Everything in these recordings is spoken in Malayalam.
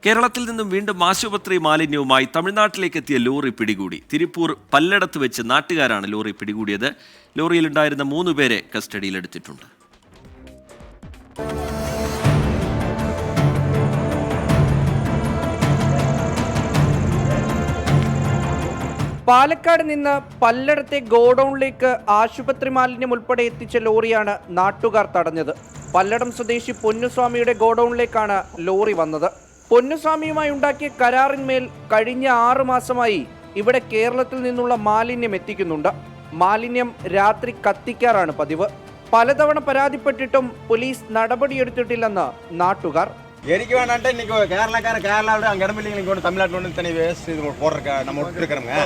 കേരളത്തിൽ നിന്നും വീണ്ടും ആശുപത്രി മാലിന്യവുമായി തമിഴ്നാട്ടിലേക്ക് എത്തിയ ലോറി പിടികൂടി. തിരുപ്പൂർ പല്ലടത്ത് വെച്ച് നാട്ടുകാരാണ് ലോറി പിടികൂടിയത്. ലോറിയിലുണ്ടായിരുന്ന 3 പേരെ കസ്റ്റഡിയിലെടുത്തിട്ടുണ്ട്. പാലക്കാട് നിന്ന് പല്ലടത്തെ ഗോഡൌണിലേക്ക് ആശുപത്രി മാലിന്യം ഉൾപ്പെടെ എത്തിച്ച ലോറിയാണ് നാട്ടുകാർ തടഞ്ഞത്. പല്ലടം സ്വദേശി പൊന്നുസ്വാമിയുടെ ഗോഡൌണിലേക്കാണ് ലോറി വന്നത്. പൊന്നുസ്വാമിയുമായി ഉണ്ടാക്കിയ കരാറിന്മേൽ കഴിഞ്ഞ 6 മാസമായി ഇവിടെ കേരളത്തിൽ നിന്നുള്ള മാലിന്യം എത്തിക്കുന്നുണ്ട്. മാലിന്യം രാത്രി കത്തിക്കാറാണ് പതിവ്. പലതവണ പരാതിപ്പെട്ടിട്ടും പോലീസ് നടപടിയെടുത്തിട്ടില്ലെന്ന് നാട്ടുകാർ. എനിക്ക് വേണ്ടാണ്ട് இன்னைக்கு കേരള അങ്കടമില്ലെങ്കിൽ തമിഴ്നാട്ടിൽ തന്നെ വേസ്റ്റ് പോടുക നമ്മൾ ഒട്ടിരിക്കறோங்க.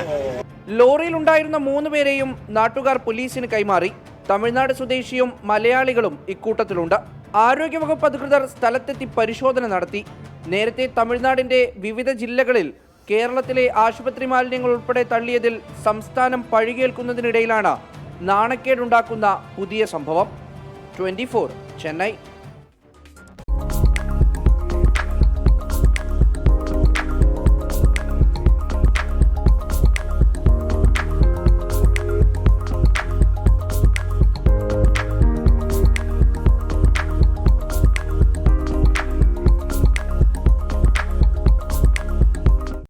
ലോറിയിൽ ഉണ്ടായിരുന്ന 3 പേരെയും നാട്ടുകാർ പോലീസിന് കൈമാറി. തമിഴ്നാട് സ്വദേശിയും മലയാളികളും ഇക്കൂട്ടത്തിലുണ്ട്. ആരോഗ്യവകുപ്പ് അധികൃതർ സ്ഥലത്തെത്തി പരിശോധന നടത്തി. നേരത്തെ തമിഴ്നാടിന്റെ വിവിധ ജില്ലകളിൽ കേരളത്തിലെ ആശുപത്രി മാലിന്യങ്ങൾ ഉൾപ്പെടെ തള്ളിയതിൽ സംസ്ഥാനം പഴികേൽക്കുന്നതിനിടയിലാണ് നാണക്കേടുണ്ടാക്കുന്ന പുതിയ സംഭവം. 24 ചെന്നൈ.